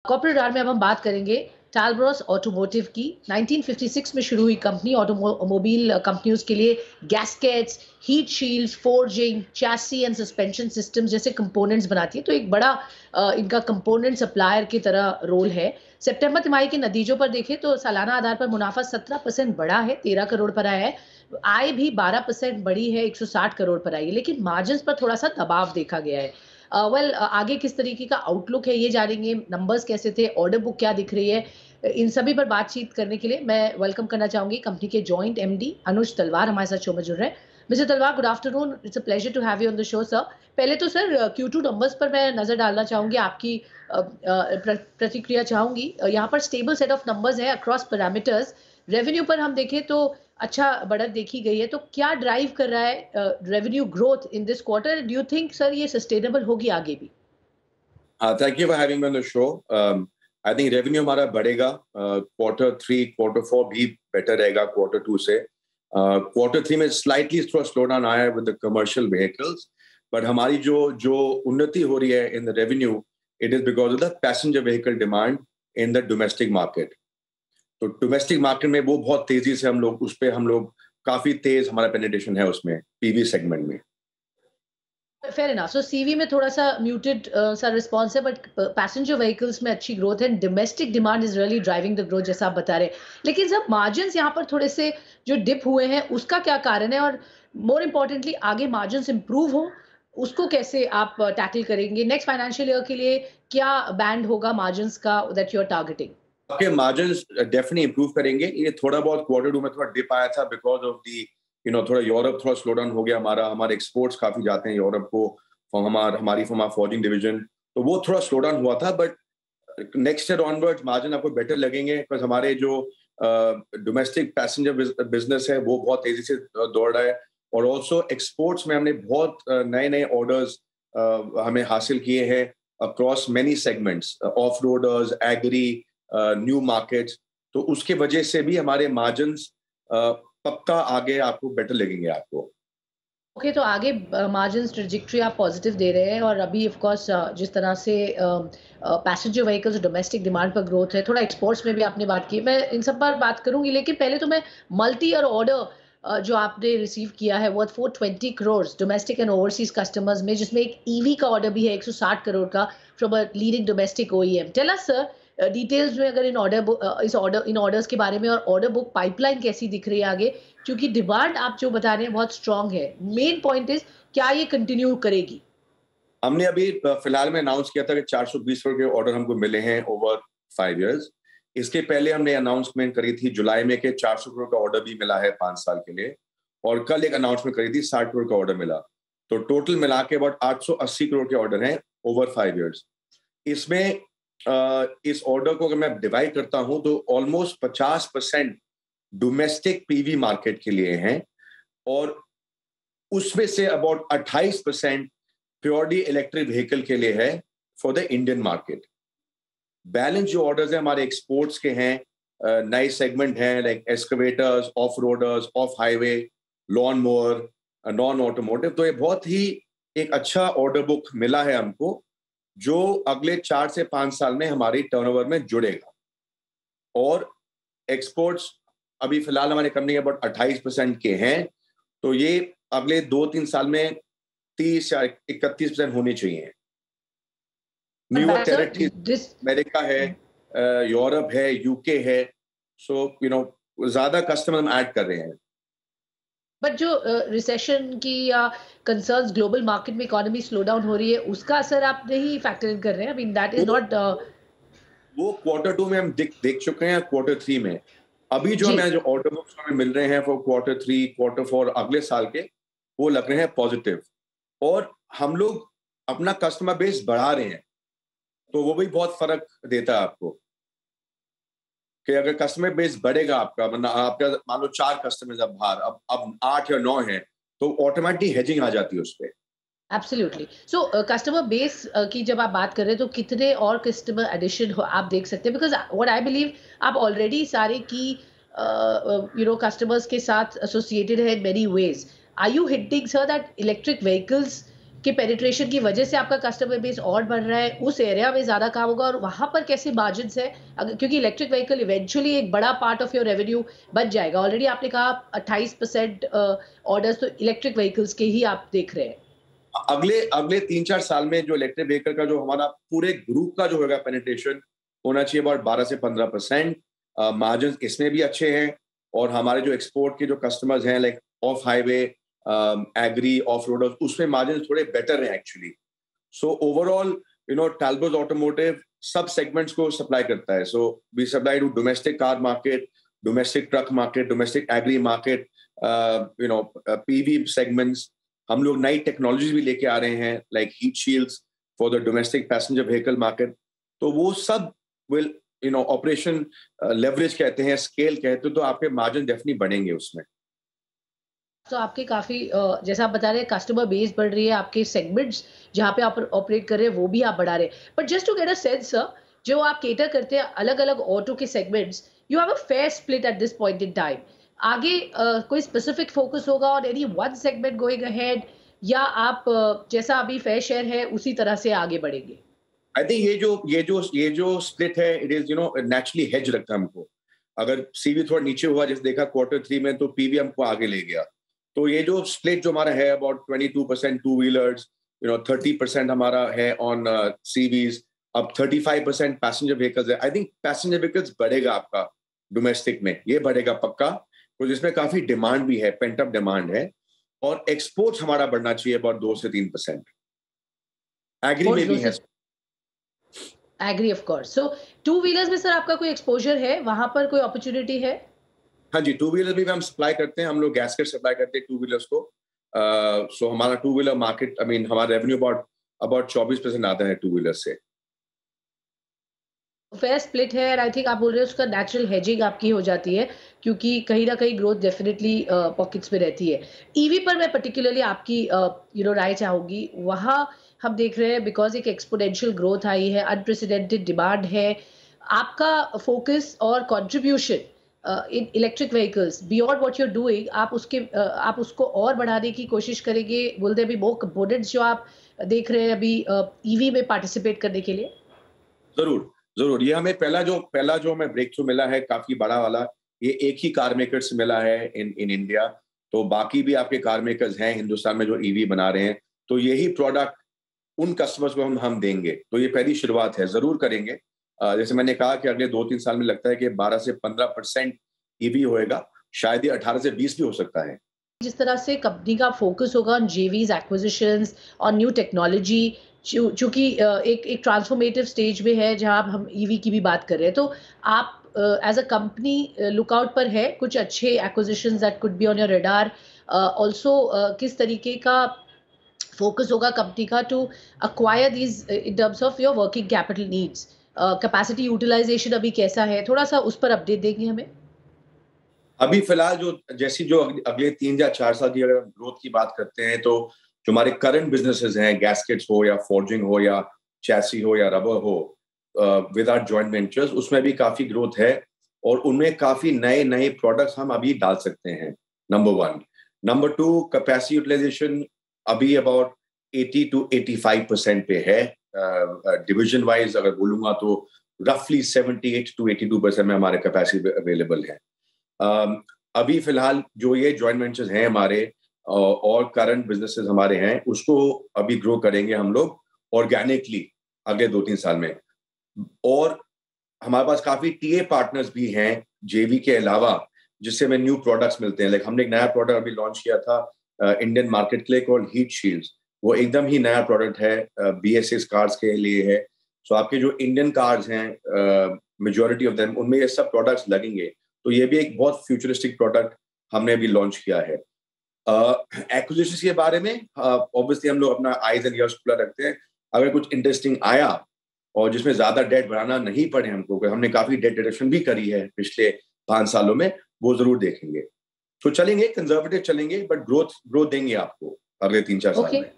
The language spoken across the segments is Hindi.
कॉर्पोरेट आर में अब हम बात करेंगे टालब्रॉस ऑटोमोटिव की। 1956 में शुरू हुई कंपनी ऑटोमोबाइल कंपनियों के लिए gaskets, heat shields, forging, chassis and suspension systems जैसे कंपोनेंट्स बनाती है। तो एक बड़ा इनका कंपोनेंट सप्लायर की तरह रोल है। सितंबर तिमाही के नतीजों पर देखें तो सालाना आधार पर मुनाफा 17% बढ़ा है, 13 करोड़ पर आया है। आय भी 12% बढ़ी है, 160 करोड़ पर आई है। लेकिन मार्जिन पर थोड़ा सा दबाव देखा गया है। आगे किस तरीके का आउटलुक है ये जानेंगे, नंबर्स कैसे थे, ऑर्डर बुक क्या दिख रही है। इन सभी पर बातचीत करने के लिए मैं वेलकम करना चाहूंगी कंपनी के जॉइंट एमडी अनुज तलवार हमारे साथ शो में जुड़ रहे हैं। Mister Talwar, good afternoon, it's a pleasure to have you on the show sir. पहले तो सर Q2 नंबर्स पर मैं नजर डालना चाहूंगी, आपकी प्रतिक्रिया चाहूंगी। यहाँ पर स्टेबल सेट ऑफ नंबर्स है अक्रॉस पैरामीटर्स। रेवेन्यू पर हम देखें तो अच्छा बढ़त देखी गई है। तो क्या ड्राइव कर रहा है revenue growth in this quarter? Do you think sir ये सस्टेनेबल होगी आगे भी? Thank you for having me on the show. I think revenue हमारा बढ़ेगा, Q3, Q4 भी better रहेगा Q2 से। Q3 में slightly थोड़ा स्लो डाउन आया है with the commercial vehicles, but हमारी जो उन्नति हो रही है in the revenue, it is because of the passenger vehicle demand in the domestic market. तो domestic market में वो बहुत तेजी से हम लोग काफी तेज हमारा penetration है उसमें PV segment में। Fair enough. सो सीवी में थोड़ा सा म्यूटेड सा रिस्पॉन्स है, बट पैसेंजर व्हीकल्स में अच्छी ग्रोथ है। Domestic demand is really driving the growth जैसा आप बता रहे हैं। लेकिन जब मार्जिन्स यहाँ पर थोड़े से जो डिप हुए हैं उसका क्या कारण है, और मोर इम्पोर्टेंटली आगे मार्जिन्स इंप्रूव हो उसको कैसे आप टैकल करेंगे? नेक्स्ट फाइनेंशियल ईयर के लिए क्या बैंड होगा मार्जिन्स का दैट यू आर टारगेटिंग? आपके मार्जिन्स डेफिनेटली इंप्रूव करेंगे। ये थोड़ा बहुत Q2 में थोड़ा डिप आया था बिकॉज ऑफ दी थोड़ा यूरोप थोड़ा स्लो डाउन हो गया। हमारे एक्सपोर्ट्स काफी जाते हैं यूरोप को, हमारी फॉर्जिंग डिवीजन, तो वो थोड़ा स्लो डाउन हुआ था। But next year onwards margin आपको बेटर लगेंगे बिकॉज हमारे जो डोमेस्टिक पैसेंजर बिजनेस है वो बहुत तेजी से दौड़ रहा है। और ऑल्सो एक्सपोर्ट्स में हमने बहुत नए नए ऑर्डर्स हमें हासिल किए हैं across many segments, off roaders, agri, new markets. तो उसके वजह से भी हमारे मार्जिन्स पक्का आगे आपको बेटर लगेंगे आपको। ओके, तो आगे मार्जिन्स ट्रेजेक्टरी आप पॉजिटिव दे रहे हैं, और अभी ऑफ कोर्स जिस तरह से पैसेंजर व्हीकल्स डोमेस्टिक डिमांड पर ग्रोथ है, थोड़ा एक्सपोर्ट्स में भी आपने बात की, मैं इन सब पर बात करूंगी। लेकिन पहले तो मैं मल्टी ईयर ऑर्डर जो आपने रिसीव किया है worth 420 crore domestic and overseas customers में, जिसमें एक ईवी का ऑर्डर भी है 160 करोड़ का from a leading domestic OEM. Tell us sir details में, अगर इन ऑर्डर्स के बारे में, और ऑर्डर बुक पाइपलाइन कैसी दिख रही है आगे, क्योंकि डिमांड आप जो बता रहे हैं बहुत स्ट्रांग है। मेन पॉइंट इज क्या ये कंटिन्यू करेगी? हमने अभी फिलहाल में अनाउंस किया था कि 420 करोड़ के ऑर्डर हमको मिले हैं ओवर 5 इयर्स। इसके पहले हमने अनाउंसमेंट करी थी जुलाई में कि 400 करोड़ का ऑर्डर भी मिला है 5 साल के लिए, और कल एक अनाउंसमेंट करी थी 60 करोड़ का ऑर्डर मिला। तो टोटल मिला के अबाउट 880 करोड़ के ऑर्डर हैं ओवर 5 इयर्स। इसमें इस ऑर्डर को अगर मैं डिवाइड करता हूं तो ऑलमोस्ट 50% डोमेस्टिक पीवी मार्केट के लिए हैं, और उसमें say about 28% purely electric vehicle के लिए है for the Indian market. Balance जो ऑर्डर्स हैं हमारे एक्सपोर्ट्स के हैं, नए सेगमेंट हैं like excavators, off roaders, off highway, lawn mower, non automotive. तो ये बहुत ही एक अच्छा ऑर्डर बुक मिला है हमको, जो अगले 4 से 5 साल में हमारी टर्नओवर में जुड़ेगा। और एक्सपोर्ट्स अभी फिलहाल हमारे कंपनी के अबाउट 28% के हैं, तो ये अगले 2-3 साल में 30 या 31% होने चाहिए। न्यू टेरिटरीज अमेरिका है, यूरोप है, यूके है, सो ज्यादा कस्टमर हम ऐड कर रहे हैं। बट जो रिसेशन की या कंसर्न्स ग्लोबल मार्केट में इकोनॉमी स्लो डाउन हो रही है, उसका असर आप नहीं फैक्टर इन कर रहे हैं? I mean that is not वो Q2 में हम देख चुके हैं, Q3 में। अभी जो हमें जो ऑर्डर बुक्स हमें मिल रहे हैं फॉर Q3, Q4 अगले साल के, वो लग रहे हैं पॉजिटिव। और हम लोग अपना कस्टमर बेस बढ़ा रहे हैं, तो वो भी बहुत फर्क देता है आपको कि अगर कस्टमर बेस बढ़ेगा आपका, मतलब आपका मान लो 4 कस्टमर्स अब बाहर, अब 8 या 9 हैं, तो ऑटोमेटिक हेजिंग आ जाती है उस पर। एब्सोल्युटली। सो कस्टमर बेस की जब आप बात कर रहे हैं तो कितने और कस्टमर एडिशन आप देख सकते हैं? बिकॉज व्हाट आई बिलीव आप ऑलरेडी सारे की कस्टमर्स के साथ एसोसिएटेड है in many ways. Are you hinting sir that electric vehicles कि पेनिट्रेशन की वजह से आपका कस्टमर बेस और बढ़ रहा है, उस एरिया में ज़्यादा काम होगा और वहाँ पर कैसे मार्जिन्स है? क्योंकि इलेक्ट्रिक व्हीकल इवेंचुअली एक बड़ा पार्ट ऑफ योर रेवेन्यू बन जाएगा। ऑलरेडी आपने कहा 28% ऑर्डर्स तो इलेक्ट्रिक व्हीकल्स के ही आप देख रहे हैं। अगले अगले 3-4 साल में जो इलेक्ट्रिक व्हीकल का जो हमारा पूरे ग्रुप का जो होगा पेनिट्रेशन होना चाहिए अबाउट 12 से 15%। मार्जिन इसमें भी अच्छे हैं और हमारे जो एक्सपोर्ट के जो कस्टमर्स हैं like off highway, agri, off road, उसमें मार्जिन थोड़े बेटर हैं actually. So overall Talbros automotive सब सेगमेंट्स को सप्लाई करता है। So we supply to domestic car market, domestic truck market, domestic agri market, PV segments. हम लोग नई टेक्नोलॉजी भी लेके आ रहे हैं like heat shields for the domestic passenger vehicle market. तो वो सब विल ऑपरेशन लेवरेज कहते हैं, स्केल कहते हैं, तो आपके मार्जिन डेफिनेटली बढ़ेंगे उसमें। तो आपके काफ़ी जैसा आप बता रहे हैं कस्टमर बेस बढ़ रही है, आपके सेगमेंट्स जहाँ पे आप ऑपरेट कर रहे हैं वो भी आप बढ़ा रहे हैं। But just to get a sense sir, जो आप केटर करते हैं अलग-अलग ऑटो के segments, you have a fair split at this point in time. आगे कोई स्पेसिफिक फोकस होगा on any one segment going ahead, या आप जैसा अभी फेयर शेयर है उसी तरह से आगे बढ़ेंगे? आई थिंक ये जो स्प्लिट है, इट इज नेचुरली हेज रखता है हमको। अगर सीवी थोड़ा नीचे हुआ जैसे देखा Q3 में, तो पीवी हमको आगे ले गया। तो ये जो स्प्लिट जो हमारा है अबाउट 22% टू व्हीलर्स, 30% हमारा है ऑन सीवीज, अब 35% पैसेंजर व्हीकल्स है। आई थिंक पैसेंजर व्हीकल्स बढ़ेगा आपका डोमेस्टिक में, ये बढ़ेगा पक्का, तो जिसमें काफी डिमांड भी है, पेंट अप डिमांड है। और एक्सपोर्ट्स हमारा बढ़ना चाहिए अबाउट 2 से 3%। एग्री में भी है। Agri of course. So two wheelers में सर आपका कोई एक्सपोजर है, वहां पर कोई अपॉर्चुनिटी है? हाँ जी, टू व्हीलर भी हम सप्लाई करते हैं, हम लोग गैसकेट सप्लाई करते हैं टू व्हीलर्स को। सो हमारा two wheeler market, I mean हमारा रेवेन्यू अबाउट अबाउट 24% आता है टू व्हीलर से। फेयर स्प्लिट है और आई थिंक आप बोल रहे हैं उसका नेचुरल हेजिंग आपकी हो जाती है, क्योंकि कहीं ना कहीं ग्रोथ डेफिनेटली पॉकेट्स में रहती है। ईवी पर मैं पर्टिकुलरली आपकी राय चाहूंगी। वहाँ हम देख रहे हैं बिकॉज एक एक्सपोनेंशियल ग्रोथ आई है, अनप्रेसिडेंटेड डिमांड है। आपका फोकस और contribution in electric vehicles beyond what you are doing, आप उसको और बढ़ाने की कोशिश करेंगे? Will there be more components जो आप देख रहे हैं अभी ईवी में पार्टिसिपेट करने के लिए? जरूर जरूर, ये हमें पहला जो हमें ब्रेक थ्रू मिला है काफी बड़ा वाला, ये एक ही कार मेकर से मिला है इन इंडिया। तो बाकी भी आपके कार मेकर्स हैं हिंदुस्तान में जो ईवी बना रहे हैं, तो यही प्रोडक्ट उन कस्टमर्स को हम देंगे। तो ये पहली शुरुआत है, जरूर करेंगे। जैसे मैंने कहा कि अगले 2-3 साल में लगता है कि 12 से 15% ईवी होएगा, शायद ये 18 से 20 भी हो सकता है। जिस तरह से कंपनी का फोकस होगा ऑन जेवीज, एक्विजिशंस और न्यू टेक्नोलॉजी, चूंकि एक ट्रांसफॉर्मेटिव स्टेज में है जहां हम ईवी की भी बात कर रहे हैं, तो आप एज अ कंपनी लुकआउट पर है कुछ अच्छे acquisitions that could be on your radar? Also किस तरीके का फोकस होगा कंपनी का to acquire these in terms of your working capital needs? Capacity utilisation अभी कैसा है, थोड़ा सा उस पर अपडेट देंगे हमें? अभी फिलहाल जो अगले 3 या 4 साल की अगर हम ग्रोथ की बात करते हैं, तो जो हमारे करंट बिजनेसेस हैं, गैस्केट्स हो या फोर्जिंग हो या चैसी हो या रबर हो, विद आवर जॉइंट वेंचर्स, उसमें भी काफी ग्रोथ है और उनमें काफी नए नए प्रोडक्ट्स हम अभी डाल सकते हैं। नंबर 1। नंबर 2, कैपेसिटी यूटिलाइजेशन अभी अबाउट 80 to 85% पे है। डिवीजन वाइज अगर बोलूंगा तो रफली 78 to 82% में हमारे कैपेसिटी अवेलेबल है। अभी फिलहाल जो ये जॉइंट वेंचर्स हैं हमारे और करंट बिजनेसेस हमारे हैं, उसको अभी ग्रो करेंगे हम लोग ऑर्गेनिकली अगले 2-3 साल में। और हमारे पास काफी टीए पार्टनर्स भी हैं जेवी के अलावा, जिससे हमें न्यू प्रोडक्ट्स मिलते हैं। लाइक हमने एक नया प्रोडक्ट अभी लॉन्च किया था इंडियन मार्केट के लिए, कॉल्ड हीट शील्ड्स। वो एकदम ही नया प्रोडक्ट है, BS6 कार्स के लिए है। सो आपके जो इंडियन कार्स हैं, मेजोरिटी ऑफ देम, उनमें ये सब प्रोडक्ट्स लगेंगे। तो ये भी एक बहुत फ्यूचरिस्टिक प्रोडक्ट हमने अभी लॉन्च किया है। एक्विजिशंस के बारे में ऑब्वियसली हम लोग अपना आइज एंड ईयर्स खुला रखते हैं। अगर कुछ इंटरेस्टिंग आया और जिसमें ज्यादा डेट बढ़ाना नहीं पड़े हमको, हमने काफी डेट रिडक्शन भी करी है पिछले 5 सालों में, वो जरूर देखेंगे। तो चलेंगे, कंजर्वेटिव चलेंगे, बट ग्रोथ देंगे आपको अगले 3-4 साल में।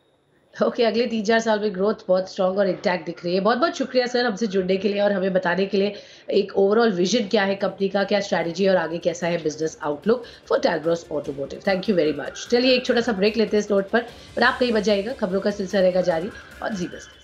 ओके, अगले 3-4 साल में ग्रोथ बहुत स्ट्रॉन्ग और इंटैक्ट दिख रही है। बहुत-बहुत शुक्रिया सर हमसे जुड़ने के लिए और हमें बताने के लिए एक ओवरऑल विज़न क्या है कंपनी का, क्या स्ट्रैटेजी है और आगे कैसा है business outlook for Talbros automotive. Thank you very much. चलिए एक छोटा-सा ब्रेक लेते हैं इस नोट पर आप कहीं मत जाइएगा, खबरों का सिलसिला रहेगा जारी ऑन ज़ी बिज़नेस।